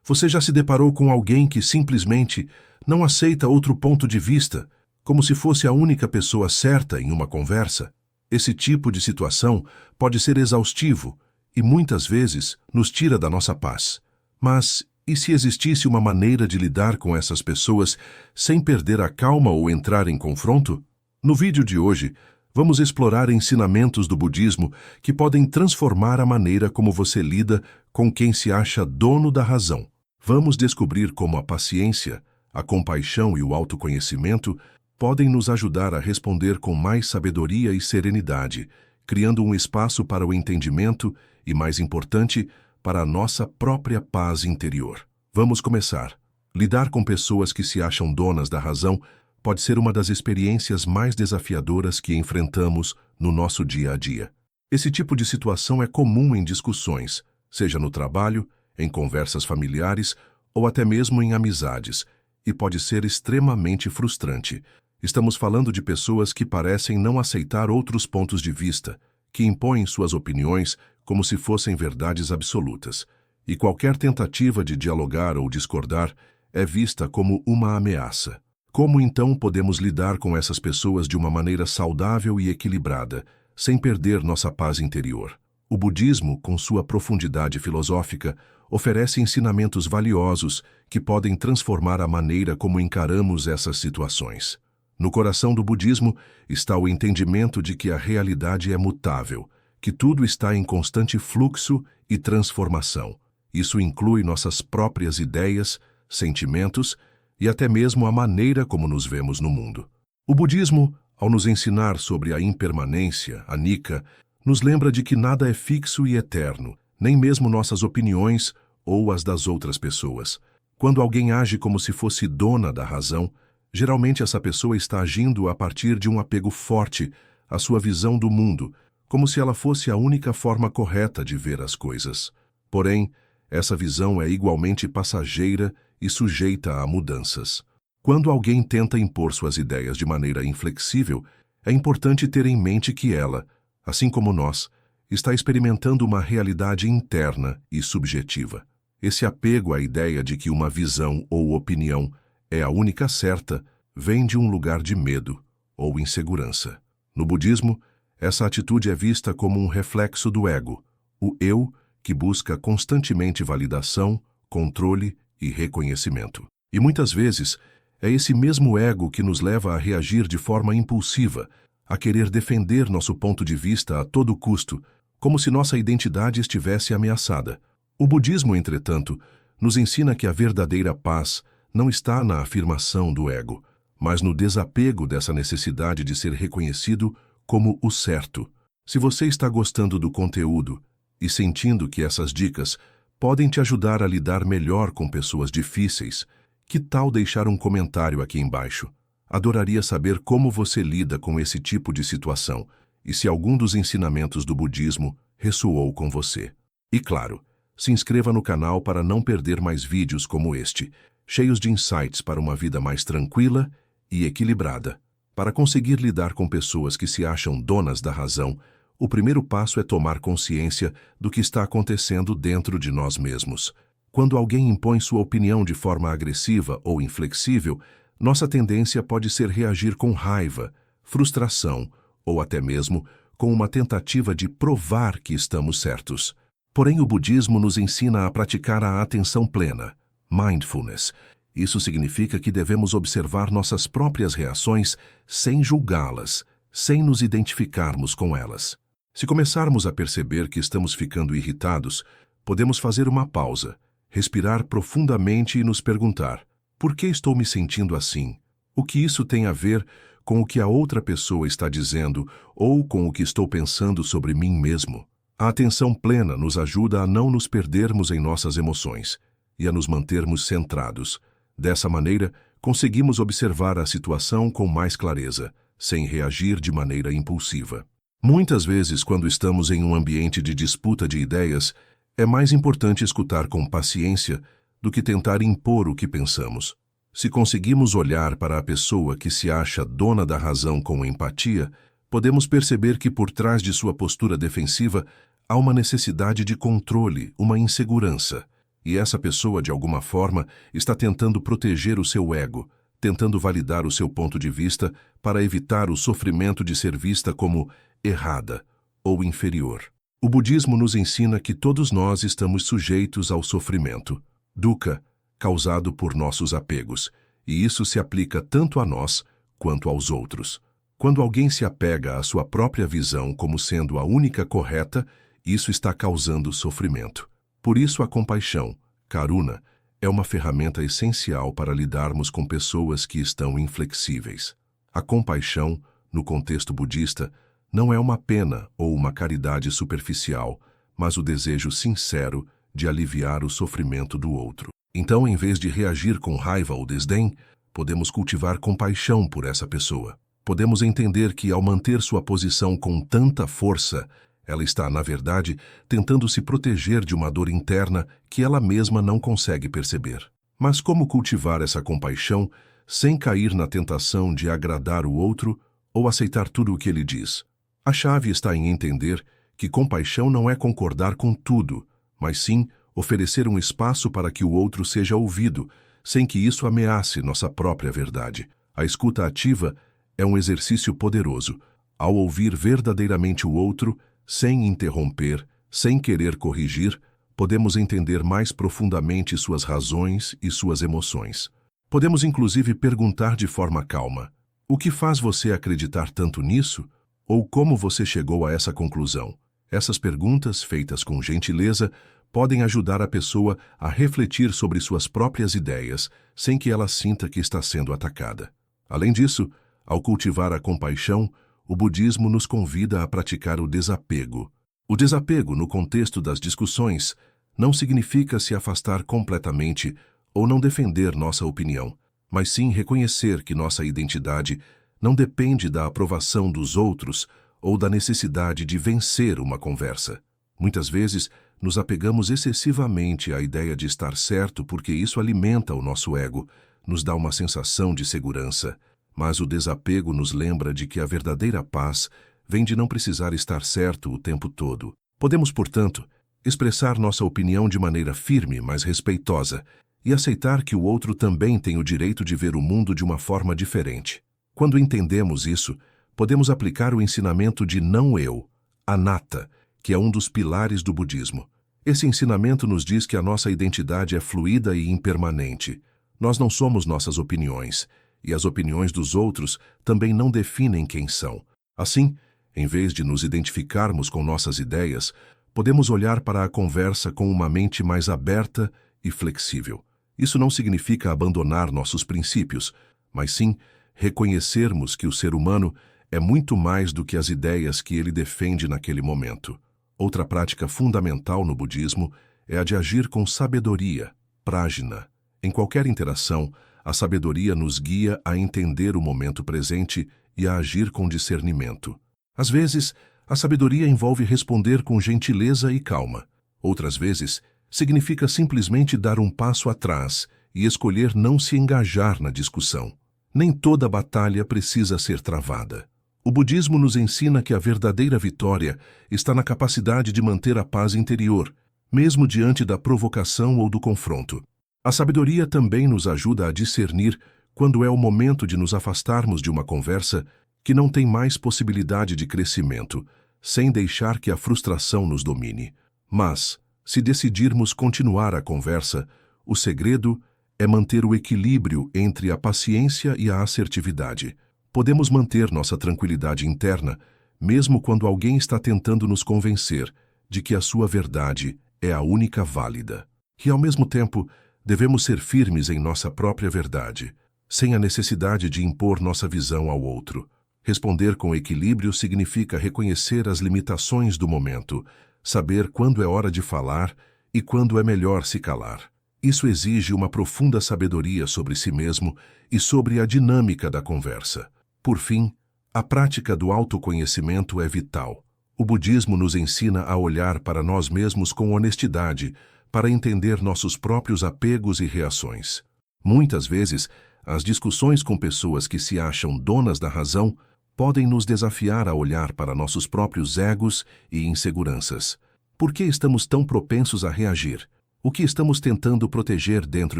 Você já se deparou com alguém que simplesmente não aceita outro ponto de vista, como se fosse a única pessoa certa em uma conversa? Esse tipo de situação pode ser exaustivo e muitas vezes nos tira da nossa paz. Mas e se existisse uma maneira de lidar com essas pessoas sem perder a calma ou entrar em confronto? No vídeo de hoje, vamos explorar ensinamentos do budismo que podem transformar a maneira como você lida com quem se acha dono da razão. Vamos descobrir como a paciência, a compaixão e o autoconhecimento podem nos ajudar a responder com mais sabedoria e serenidade, criando um espaço para o entendimento e, mais importante, para a nossa própria paz interior. Vamos começar. Lidar com pessoas que se acham donas da razão pode ser uma das experiências mais desafiadoras que enfrentamos no nosso dia a dia. Esse tipo de situação é comum em discussões, seja no trabalho, em conversas familiares ou até mesmo em amizades, e pode ser extremamente frustrante. Estamos falando de pessoas que parecem não aceitar outros pontos de vista, que impõem suas opiniões como se fossem verdades absolutas, e qualquer tentativa de dialogar ou discordar é vista como uma ameaça. Como então podemos lidar com essas pessoas de uma maneira saudável e equilibrada, sem perder nossa paz interior? O budismo, com sua profundidade filosófica, oferece ensinamentos valiosos que podem transformar a maneira como encaramos essas situações. No coração do budismo está o entendimento de que a realidade é mutável, que tudo está em constante fluxo e transformação. Isso inclui nossas próprias ideias, sentimentos e até mesmo a maneira como nos vemos no mundo. O budismo, ao nos ensinar sobre a impermanência, anicca, nos lembra de que nada é fixo e eterno, nem mesmo nossas opiniões ou as das outras pessoas. Quando alguém age como se fosse dona da razão, geralmente essa pessoa está agindo a partir de um apego forte à sua visão do mundo, como se ela fosse a única forma correta de ver as coisas. Porém, essa visão é igualmente passageira e sujeita a mudanças. Quando alguém tenta impor suas ideias de maneira inflexível, é importante ter em mente que ela, assim como nós, está experimentando uma realidade interna e subjetiva. Esse apego à ideia de que uma visão ou opinião é a única certa vem de um lugar de medo ou insegurança. No budismo, essa atitude é vista como um reflexo do ego, o eu que busca constantemente validação, controle e reconhecimento. E muitas vezes, é esse mesmo ego que nos leva a reagir de forma impulsiva, a querer defender nosso ponto de vista a todo custo, como se nossa identidade estivesse ameaçada. O budismo, entretanto, nos ensina que a verdadeira paz não está na afirmação do ego, mas no desapego dessa necessidade de ser reconhecido como o certo. Se você está gostando do conteúdo e sentindo que essas dicas podem te ajudar a lidar melhor com pessoas difíceis, que tal deixar um comentário aqui embaixo? Adoraria saber como você lida com esse tipo de situação e se algum dos ensinamentos do budismo ressoou com você. E claro, se inscreva no canal para não perder mais vídeos como este, cheios de insights para uma vida mais tranquila e equilibrada. Para conseguir lidar com pessoas que se acham donas da razão, o primeiro passo é tomar consciência do que está acontecendo dentro de nós mesmos. Quando alguém impõe sua opinião de forma agressiva ou inflexível, nossa tendência pode ser reagir com raiva, frustração ou até mesmo com uma tentativa de provar que estamos certos. Porém, o budismo nos ensina a praticar a atenção plena, mindfulness. Isso significa que devemos observar nossas próprias reações sem julgá-las, sem nos identificarmos com elas. Se começarmos a perceber que estamos ficando irritados, podemos fazer uma pausa, respirar profundamente e nos perguntar: por que estou me sentindo assim? O que isso tem a ver com o que a outra pessoa está dizendo ou com o que estou pensando sobre mim mesmo? A atenção plena nos ajuda a não nos perdermos em nossas emoções e a nos mantermos centrados. Dessa maneira, conseguimos observar a situação com mais clareza, sem reagir de maneira impulsiva. Muitas vezes, quando estamos em um ambiente de disputa de ideias, é mais importante escutar com paciência do que tentar impor o que pensamos. Se conseguimos olhar para a pessoa que se acha dona da razão com empatia, podemos perceber que por trás de sua postura defensiva há uma necessidade de controle, uma insegurança. E essa pessoa, de alguma forma, está tentando proteger o seu ego, tentando validar o seu ponto de vista para evitar o sofrimento de ser vista como errada ou inferior. O budismo nos ensina que todos nós estamos sujeitos ao sofrimento, dukkha, causado por nossos apegos, e isso se aplica tanto a nós quanto aos outros. Quando alguém se apega à sua própria visão como sendo a única correta, isso está causando sofrimento. Por isso a compaixão, karuna, é uma ferramenta essencial para lidarmos com pessoas que estão inflexíveis. A compaixão, no contexto budista, não é uma pena ou uma caridade superficial, mas o desejo sincero de aliviar o sofrimento do outro. Então, em vez de reagir com raiva ou desdém, podemos cultivar compaixão por essa pessoa. Podemos entender que, ao manter sua posição com tanta força, ela está, na verdade, tentando se proteger de uma dor interna que ela mesma não consegue perceber. Mas como cultivar essa compaixão sem cair na tentação de agradar o outro ou aceitar tudo o que ele diz? A chave está em entender que compaixão não é concordar com tudo, mas sim oferecer um espaço para que o outro seja ouvido, sem que isso ameace nossa própria verdade. A escuta ativa é um exercício poderoso. Ao ouvir verdadeiramente o outro, sem interromper, sem querer corrigir, podemos entender mais profundamente suas razões e suas emoções. Podemos inclusive perguntar de forma calma: o que faz você acreditar tanto nisso? Ou como você chegou a essa conclusão? Essas perguntas, feitas com gentileza, podem ajudar a pessoa a refletir sobre suas próprias ideias, sem que ela sinta que está sendo atacada. Além disso, ao cultivar a compaixão, o budismo nos convida a praticar o desapego. O desapego, no contexto das discussões, não significa se afastar completamente ou não defender nossa opinião, mas sim reconhecer que nossa identidade não depende da aprovação dos outros ou da necessidade de vencer uma conversa. Muitas vezes, nos apegamos excessivamente à ideia de estar certo porque isso alimenta o nosso ego, nos dá uma sensação de segurança. Mas o desapego nos lembra de que a verdadeira paz vem de não precisar estar certo o tempo todo. Podemos, portanto, expressar nossa opinião de maneira firme, mas respeitosa, e aceitar que o outro também tem o direito de ver o mundo de uma forma diferente. Quando entendemos isso, podemos aplicar o ensinamento de não-eu, anatta, que é um dos pilares do budismo. Esse ensinamento nos diz que a nossa identidade é fluida e impermanente. Nós não somos nossas opiniões, e as opiniões dos outros também não definem quem são. Assim, em vez de nos identificarmos com nossas ideias, podemos olhar para a conversa com uma mente mais aberta e flexível. Isso não significa abandonar nossos princípios, mas sim reconhecermos que o ser humano é muito mais do que as ideias que ele defende naquele momento. Outra prática fundamental no budismo é a de agir com sabedoria, prajna. Em qualquer interação, a sabedoria nos guia a entender o momento presente e a agir com discernimento. Às vezes, a sabedoria envolve responder com gentileza e calma. Outras vezes, significa simplesmente dar um passo atrás e escolher não se engajar na discussão. Nem toda batalha precisa ser travada. O budismo nos ensina que a verdadeira vitória está na capacidade de manter a paz interior, mesmo diante da provocação ou do confronto. A sabedoria também nos ajuda a discernir quando é o momento de nos afastarmos de uma conversa que não tem mais possibilidade de crescimento, sem deixar que a frustração nos domine. Mas, se decidirmos continuar a conversa, o segredo é manter o equilíbrio entre a paciência e a assertividade. Podemos manter nossa tranquilidade interna, mesmo quando alguém está tentando nos convencer de que a sua verdade é a única válida. E, ao mesmo tempo, devemos ser firmes em nossa própria verdade, sem a necessidade de impor nossa visão ao outro. Responder com equilíbrio significa reconhecer as limitações do momento, saber quando é hora de falar e quando é melhor se calar. Isso exige uma profunda sabedoria sobre si mesmo e sobre a dinâmica da conversa. Por fim, a prática do autoconhecimento é vital. O budismo nos ensina a olhar para nós mesmos com honestidade, para entender nossos próprios apegos e reações. Muitas vezes, as discussões com pessoas que se acham donas da razão podem nos desafiar a olhar para nossos próprios egos e inseguranças. Por que estamos tão propensos a reagir? O que estamos tentando proteger dentro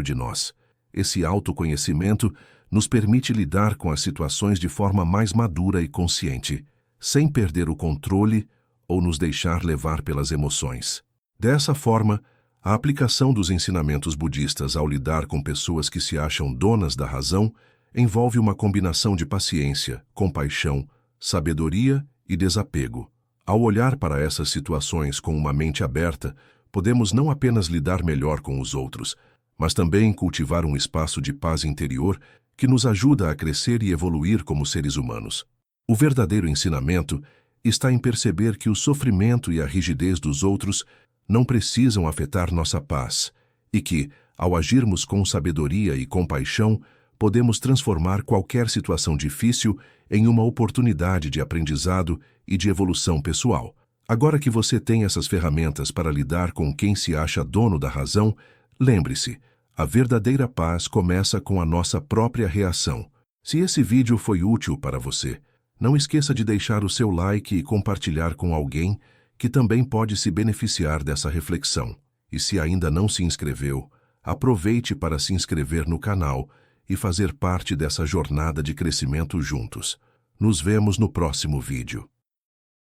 de nós? Esse autoconhecimento nos permite lidar com as situações de forma mais madura e consciente, sem perder o controle ou nos deixar levar pelas emoções. Dessa forma, a aplicação dos ensinamentos budistas ao lidar com pessoas que se acham donas da razão envolve uma combinação de paciência, compaixão, sabedoria e desapego. Ao olhar para essas situações com uma mente aberta, podemos não apenas lidar melhor com os outros, mas também cultivar um espaço de paz interior que nos ajuda a crescer e evoluir como seres humanos. O verdadeiro ensinamento está em perceber que o sofrimento e a rigidez dos outros não precisam afetar nossa paz, e que, ao agirmos com sabedoria e compaixão, podemos transformar qualquer situação difícil em uma oportunidade de aprendizado e de evolução pessoal. Agora que você tem essas ferramentas para lidar com quem se acha dono da razão, lembre-se, a verdadeira paz começa com a nossa própria reação. Se esse vídeo foi útil para você, não esqueça de deixar o seu like e compartilhar com alguém que também pode se beneficiar dessa reflexão. E se ainda não se inscreveu, aproveite para se inscrever no canal e fazer parte dessa jornada de crescimento juntos. Nos vemos no próximo vídeo.